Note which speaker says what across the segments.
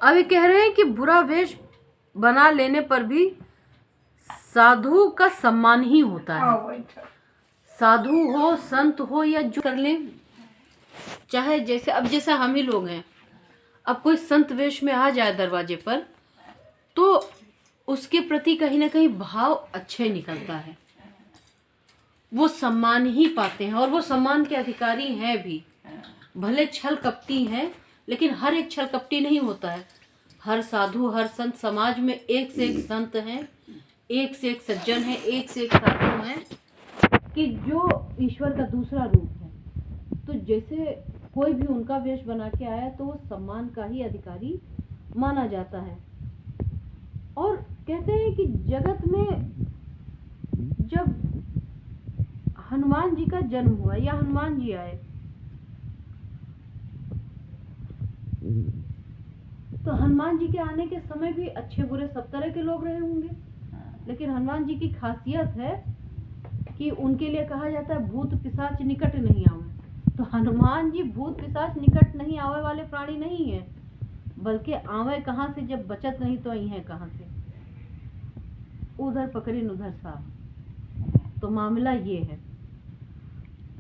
Speaker 1: अब ये कह रहे हैं कि बुरा वेश बना लेने पर भी साधु का सम्मान ही होता है। साधु हो, संत हो, या जो कर ले, चाहे जैसे अब जैसे हम ही लोग हैं, अब कोई संत वेश में आ जाए दरवाजे पर तो उसके प्रति कहीं ना कहीं भाव अच्छे निकलता है, वो सम्मान ही पाते हैं और वो सम्मान के अधिकारी हैं भी। भले छल कपटी हैं, लेकिन हर एक छल कपटी नहीं होता है। हर साधु, हर संत समाज में एक से एक संत हैं, एक से एक सज्जन है, एक से एक साधु हैं कि जो ईश्वर का दूसरा रूप है। तो जैसे कोई भी उनका वेश बना के आया तो वो सम्मान का ही अधिकारी माना जाता है। और कहते हैं कि जगत में जब हनुमान जी का जन्म हुआ या हनुमान जी आए तो हनुमान जी के आने के समय भी अच्छे बुरे सब तरह के लोग रहे होंगे, लेकिन हनुमान जी की खासियत है कि उनके लिए कहा जाता है भूत पिशाच निकट नहीं आवे। तो हनुमान जी भूत पिशाच निकट नहीं आवे वाले प्राणी नहीं है, बल्कि आवे कहाँ से जब बचत नहीं तो आई है कहाँ से, उधर पकड़िन उधर साफ। तो मामला ये है।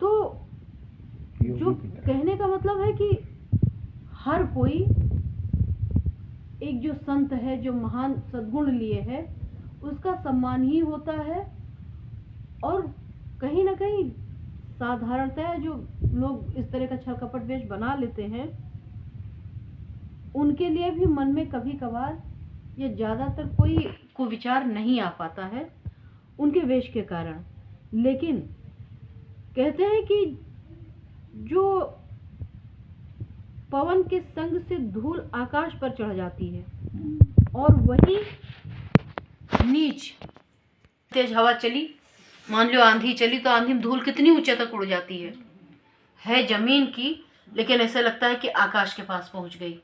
Speaker 1: तो जो कहने का मतलब है कि हर कोई एक जो संत है, जो महान सद्गुण लिए है, उसका सम्मान ही होता है। और कहीं ना कहीं साधारणतः जो लोग इस तरह का छल कपट वेश बना लेते हैं उनके लिए भी मन में कभी कभार या ज़्यादातर कोई को विचार नहीं आ पाता है उनके वेश के कारण। लेकिन कहते हैं कि जो पवन के संग से धूल आकाश पर चढ़ जाती है और वही नीच तेज हवा चली, मान लो आंधी चली, तो आंधी में धूल कितनी ऊंचे तक उड़ जाती है जमीन की, लेकिन ऐसा लगता है कि आकाश के पास पहुंच गई।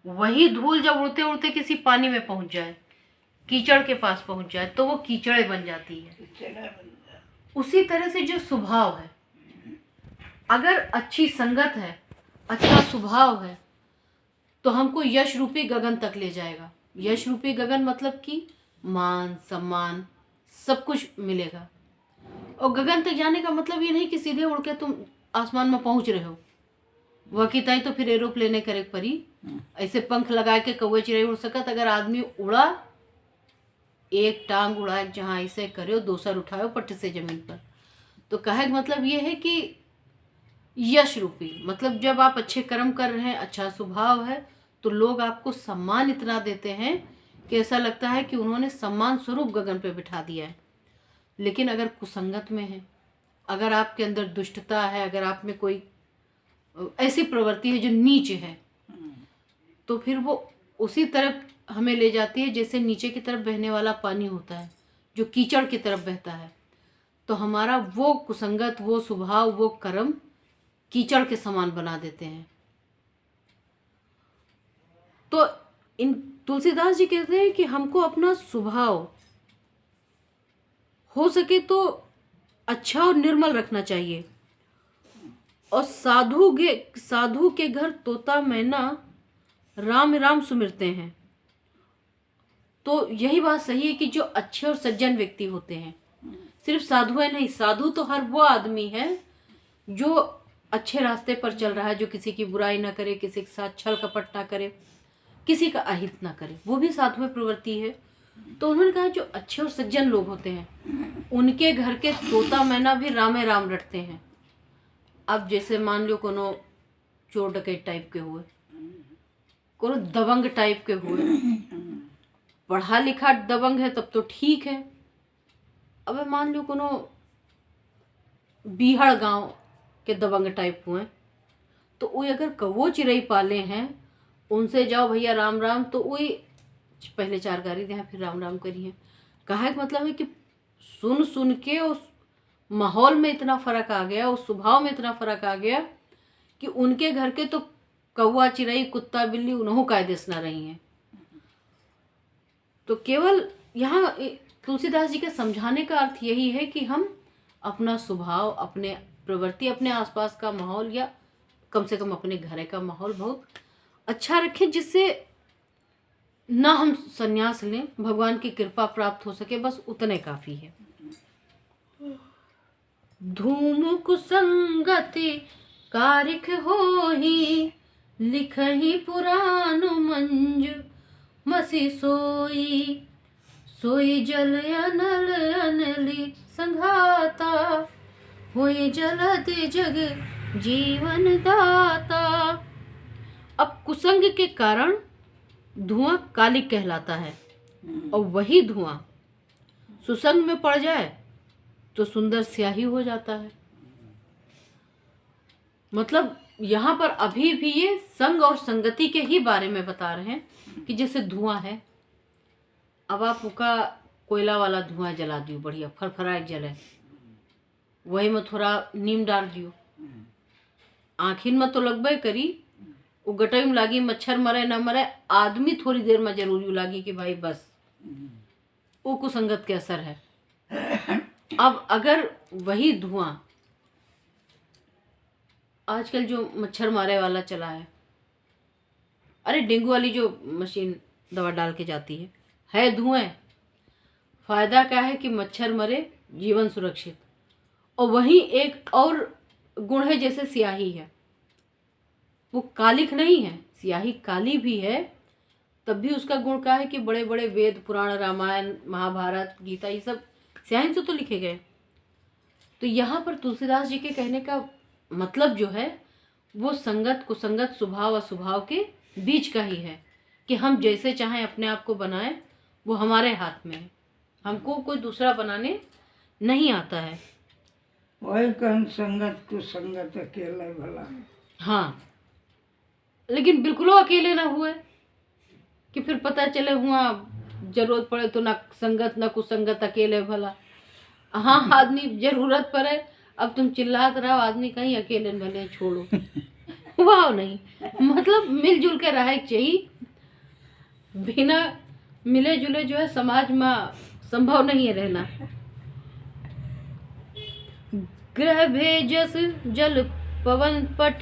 Speaker 1: वही धूल जब उड़ते उड़ते किसी पानी में पहुंच जाए, कीचड़ के पास पहुंच जाए, तो वो कीचड़े बन जाती है। उसी तरह से जो स्वभाव है, अगर अच्छी संगत है, अच्छा स्वभाव है, तो हमको यश रूपी गगन तक ले जाएगा। यश रूपी गगन मतलब कि मान सम्मान सब कुछ मिलेगा। और गगन तक जाने का मतलब ये नहीं कि सीधे उड़ के तुम आसमान में पहुंच रहे हो, वकी ताई तो फिर एरोप्लेन करे परी, ऐसे पंख लगा के कौवे चिड़ै उड़ सकत। अगर आदमी उड़ा, एक टांग उड़ा जहाँ ऐसे करे, दूसर उठाओ पट्टी से जमीन पर, तो कहे मतलब ये है कि यश रूपी मतलब जब आप अच्छे कर्म कर रहे हैं, अच्छा स्वभाव है, तो लोग आपको सम्मान इतना देते हैं कि ऐसा लगता है कि उन्होंने सम्मान स्वरूप गगन पे बिठा दिया है। लेकिन अगर कुसंगत में है, अगर आपके अंदर दुष्टता है, अगर आप में कोई ऐसी प्रवृत्ति है जो नीच है, तो फिर वो उसी तरफ हमें ले जाती है जैसे नीचे की तरफ बहने वाला पानी होता है जो कीचड़ की तरफ बहता है। तो हमारा वो कुसंगत, वो स्वभाव, वो कर्म कीचड़ के समान बना देते हैं। तो इन तुलसीदास जी कहते हैं कि हमको अपना स्वभाव हो सके तो अच्छा और निर्मल रखना चाहिए। और साधु के घर तोता मैना राम राम सुमिरते हैं। तो यही बात सही है कि जो अच्छे और सज्जन व्यक्ति होते हैं, सिर्फ साधु है नहीं, साधु तो हर वो आदमी है जो अच्छे रास्ते पर चल रहा है, जो किसी की बुराई ना करे, किसी के साथ छल कपट ना करे, किसी का अहित ना करे, वो भी साधु प्रवृत्ति है। तो उन्होंने कहा जो अच्छे और सज्जन लोग होते हैं उनके घर के तोता मैना भी रामे राम रटते हैं। अब जैसे मान लो कोनो चोर डकैत टाइप के हुए, कोनो दबंग टाइप के हुए, पढ़ा लिखा दबंग है तब तो ठीक है। अब मान लो कोनो बीहड़ गांव के दबंग टाइप हुए, तो वो अगर कौवो चिड़ै पाले हैं, उनसे जाओ भैया राम राम, तो वही पहले चार गारी दे फिर राम राम करिए। कहा मतलब है कि सुन सुन के उस माहौल में इतना फ़र्क आ गया, उस स्वभाव में इतना फ़र्क आ गया कि उनके घर के तो कौवा चिड़ै कुत्ता बिल्ली उन्हों कायदे से ना रही हैं। तो केवल यहाँ तुलसीदास जी के समझाने का अर्थ यही है कि हम अपना स्वभाव, अपने प्रवृत्ति, अपने आसपास का माहौल, या कम से कम अपने घर का माहौल बहुत अच्छा रखें जिससे ना हम संन्यास लें, भगवान की कृपा प्राप्त हो सके, बस उतने काफ़ी है। धूम कुसंगति कारिक होही, लिखही पुराण मंज मसी सोई। सोई जल अनल अनली संघाता, होई जलधि जग जीवन दाता। अब कुसंग के कारण धुआं कालिक कहलाता है, और वही धुआं सुसंग में पड़ जाए तो सुंदर स्याही हो जाता है। मतलब यहाँ पर अभी भी ये संग और संगति के ही बारे में बता रहे हैं कि जैसे धुआं है, अब आप उसका कोयला वाला धुआं जला दियो, बढ़िया फरफराए जले, वही में थोड़ा नीम डाल दियो, आखिर में तो लगबे करी, वो गटई में लागी, मच्छर मरे न मरे, आदमी थोड़ी देर में जरूरी लागी कि भाई बस, वो कुसंगत के असर है। अब अगर वही धुआं आजकल जो मच्छर मारे वाला चला है, डेंगू वाली जो मशीन दवा डाल के जाती है धुएं, फायदा क्या है कि मच्छर मरे, जीवन सुरक्षित। और वही एक और गुण है, जैसे स्याही है, वो कालिक नहीं है, स्याही काली भी है, तब भी उसका गुण क्या है कि बड़े बड़े वेद पुराण, रामायण, महाभारत, गीता, ये सब स्याही से तो लिखे गए। तो यहाँ पर तुलसीदास जी के कहने का मतलब जो है वो संगत कुसंगत, स्वभाव अस्वभाव के बीच का ही है, कि हम जैसे चाहें अपने आप को बनाएं, वो हमारे हाथ में है, हमको कोई दूसरा बनाने नहीं आता है।
Speaker 2: वही कहन संगत कुसंगत अकेला भला।
Speaker 1: हाँ, लेकिन बिल्कुल अकेले ना हुए कि फिर पता चले हुआ जरूरत पड़े तो ना संगत ना कुसंगत, अकेले भला। हाँ, आदमी जरूरत पड़े, अब तुम चिल्लात रहो, आदमी कहीं अकेले भले छोड़ो, वाह नहीं, मतलब मिलजुल के रहे चाहिए, बिना मिले जुले जो है समाज में संभव नहीं है रहना। ग्रह भेजस जल पवन पट,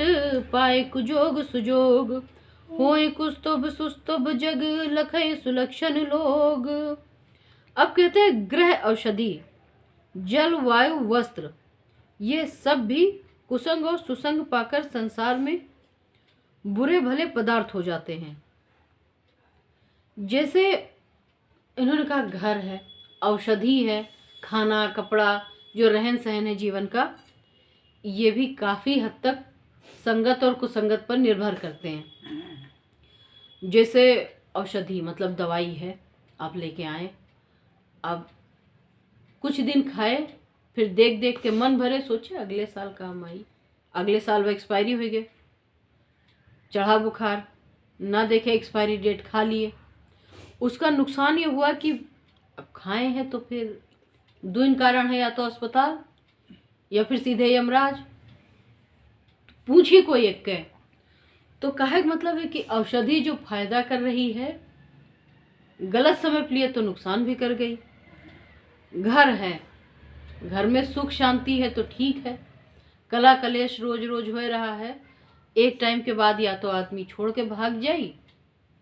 Speaker 1: पाए कुजोग सुजोग, होए कुस्तुभ सुस्तुभ जग, लखै सुलक्षण लोग। अब कहते हैं ग्रह औषधि, जल वायु वस्त्र, ये सब भी कुसंग और सुसंग पाकर संसार में बुरे भले पदार्थ हो जाते हैं। जैसे इन्होंने कहा घर है, औषधि है, खाना कपड़ा, जो रहन सहन है जीवन का, ये भी काफ़ी हद तक संगत और कुसंगत पर निर्भर करते हैं। जैसे औषधि मतलब दवाई है, आप लेके आए, अब कुछ दिन खाए, फिर देख देख के मन भरे, सोचे अगले साल काम आई, अगले साल वो एक्सपायरी हो गए, चढ़ा बुखार, ना देखे एक्सपायरी डेट, खा लिए। उसका नुकसान ये हुआ कि अब खाए हैं तो फिर दो कारण है, या तो अस्पताल या फिर सीधे यमराज, पूछ ही कोई एक के। तो कहे मतलब है कि औषधि जो फायदा कर रही है, गलत समय पे लिए तो नुकसान भी कर गई। घर है, घर में सुख शांति है तो ठीक है, कला कलेश रोज रोज हो रहा है, एक टाइम के बाद या तो आदमी छोड़ के भाग जाई,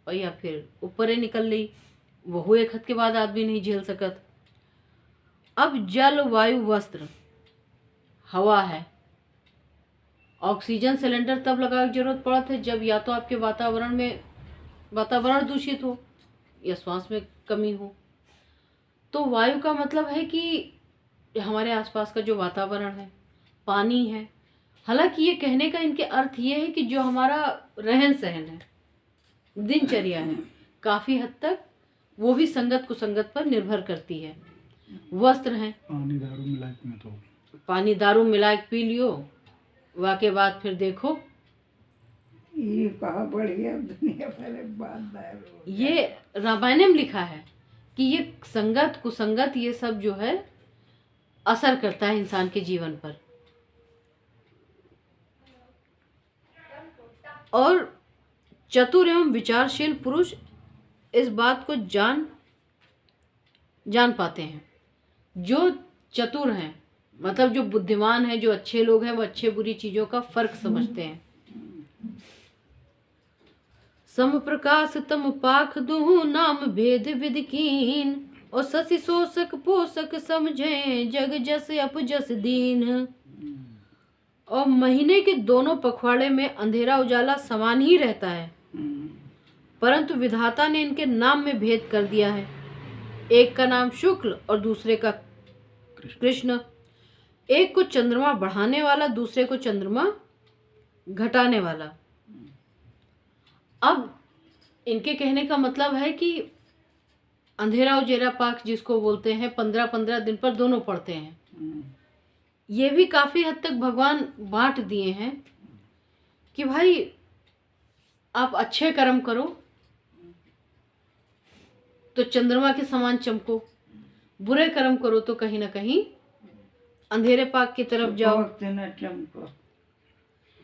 Speaker 1: और या फिर ऊपर ही निकल ली, वो एक हद के बाद आदमी नहीं झेल सकत। अब जल वायु वस्त्र, हवा है, ऑक्सीजन सिलेंडर तब लगाने की जरूरत पड़त है जब या तो आपके वातावरण दूषित हो या श्वास में कमी हो। तो वायु का मतलब है कि हमारे आसपास का जो वातावरण है, पानी है। हालांकि ये कहने का इनके अर्थ ये है कि जो हमारा रहन सहन है, दिनचर्या है, काफ़ी हद तक वो भी संगत कुसंगत पर निर्भर करती है। वस्त्र हैं, पानी दारू मिला के पी लियो, वाके बाद फिर देखो
Speaker 2: ये कहा बढ़िया दुनिया भरे बात।
Speaker 1: ये रामायण में लिखा है कि ये संगत कुसंगत ये सब जो है असर करता है इंसान के जीवन पर। और चतुर एवं विचारशील पुरुष इस बात को जान पाते हैं। जो चतुर हैं मतलब जो बुद्धिमान हैं, जो अच्छे लोग हैं, वो अच्छे बुरी चीज़ों का फर्क समझते हैं। सम प्रकाश तम पाख दुहु नाम भेद विधि कीन, और शशि शोषक पोषक समझे जग जस अपजस दीन। और महीने के दोनों पखवाड़े में अंधेरा उजाला समान ही रहता है, परंतु विधाता ने इनके नाम में भेद कर दिया है। एक का नाम शुक्ल और दूसरे का कृष्ण। एक को चंद्रमा बढ़ाने वाला, दूसरे को चंद्रमा घटाने वाला। अब इनके कहने का मतलब है कि अंधेरा उजेरा पाक जिसको बोलते हैं 15-15 दिन पर दोनों पड़ते हैं। ये भी काफी हद तक भगवान बांट दिए हैं कि भाई आप अच्छे कर्म करो तो चंद्रमा के समान चमको, बुरे कर्म करो तो कहीं ना कहीं अंधेरे पाक की तरफ जाओ।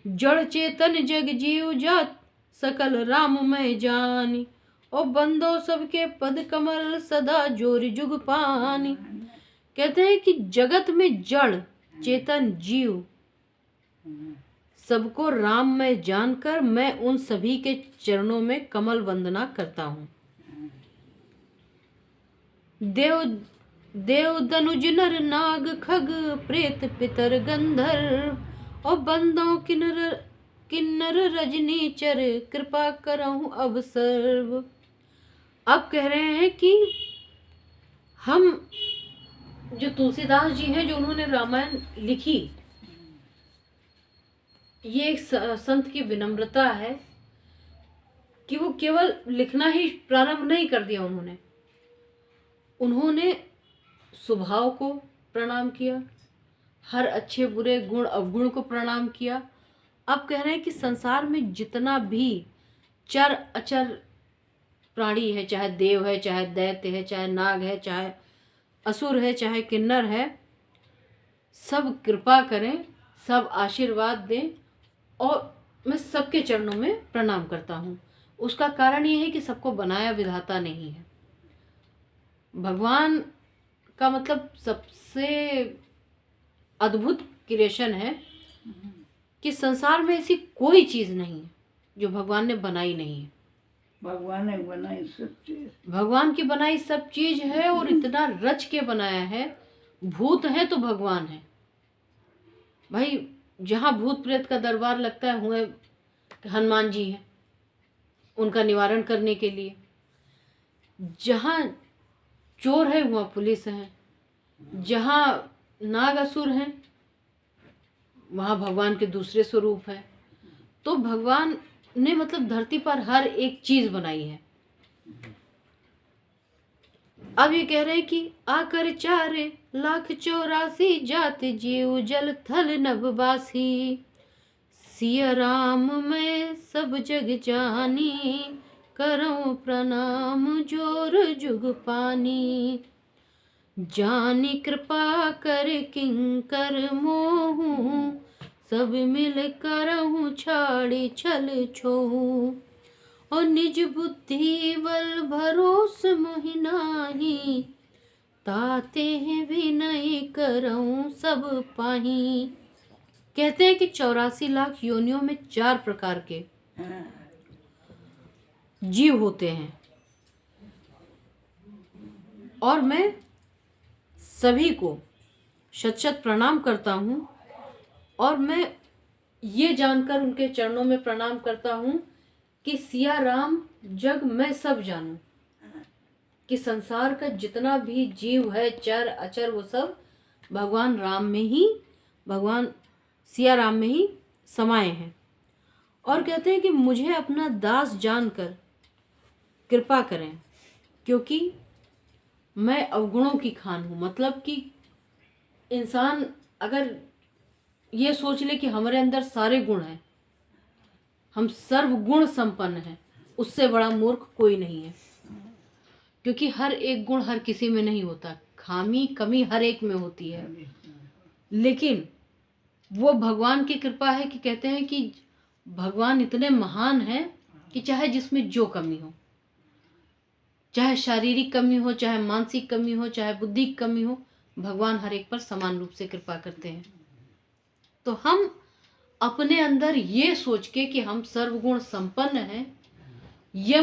Speaker 1: जड़ चेतन जग जीव जात सकल राममय जानी, और बंदो सबके पद कमल सदा जोर जुग पानी। कहते हैं कि जगत में जड़ चेतन जीव सबको राम में जानकर मैं उन सभी के चरणों में कमल वंदना करता हूँ। देव दनुज नर नाग खग प्रेत पितर गंधर्व, और बंदों किन्नर रजनीचर कृपा करऊं अब सर्व। अब कह रहे हैं कि हम जो तुलसीदास जी हैं, जो उन्होंने रामायण लिखी, ये एक संत की विनम्रता है कि वो केवल लिखना ही प्रारंभ नहीं कर दिया। उन्होंने स्वभाव को प्रणाम किया, हर अच्छे बुरे गुण अवगुण को प्रणाम किया। अब कह रहे हैं कि संसार में जितना भी चर अचर प्राणी है, चाहे देव है, चाहे दैत्य है, चाहे नाग है, चाहे असुर है, चाहे किन्नर है, सब कृपा करें, सब आशीर्वाद दें, और मैं सबके चरणों में प्रणाम करता हूँ। उसका कारण ये है कि सबको बनाया विधाता नहीं है। भगवान का मतलब सबसे अद्भुत क्रिएशन है कि संसार में ऐसी कोई चीज नहीं है जो भगवान ने बनाई नहीं है।
Speaker 2: भगवान ने बनाई सब चीज,
Speaker 1: भगवान की बनाई सब चीज है, और इतना रच के बनाया है। भूत है तो भगवान है भाई। जहाँ भूत प्रेत का दरबार लगता है, हुए हनुमान जी हैं उनका निवारण करने के लिए। जहाँ चोर है वहाँ पुलिस है, जहाँ नाग असुर हैं वहाँ भगवान के दूसरे स्वरूप है। तो भगवान ने मतलब धरती पर हर एक चीज बनाई है। अब ये कह रहे हैं कि आकर 4,84,00,000 जात जीव जल थल नभवासी, सिया राम मैं सब जग जानी, करऊं प्रणाम जोर जुग पानी। जानी कृपा कर किंकर मोहू, सब मिल करहूँ छाड़ी छल छोहू, और निज बुद्धि बल भरोस मोहि नाही, ताते हैं विनय करऊं सब पाही। कहते हैं कि 84 लाख योनियों में 4 प्रकार के जीव होते हैं, और मैं सभी को शत शत प्रणाम करता हूँ। और मैं ये जानकर उनके चरणों में प्रणाम करता हूँ कि सिया राम जग मैं सब जानूं, कि संसार का जितना भी जीव है, चर अचर, वो सब भगवान राम में ही, भगवान सिया राम में ही समाये हैं। और कहते हैं कि मुझे अपना दास जानकर कृपा करें, क्योंकि मैं अवगुणों की खान हूँ। मतलब कि इंसान अगर ये सोच ले कि हमारे अंदर सारे गुण हैं, हम सर्वगुण संपन्न हैं, उससे बड़ा मूर्ख कोई नहीं है। क्योंकि हर एक गुण हर किसी में नहीं होता, खामी कमी हर एक में होती है। लेकिन वो भगवान की कृपा है कि कहते हैं कि भगवान इतने महान हैं कि चाहे जिसमें जो कमी हो, चाहे शारीरिक कमी हो, चाहे मानसिक कमी हो, चाहे बुद्धि की कमी हो, भगवान हर एक पर समान रूप से कृपा करते हैं। तो हम अपने अंदर ये सोच के कि हम सर्वगुण संपन्न हैं, ये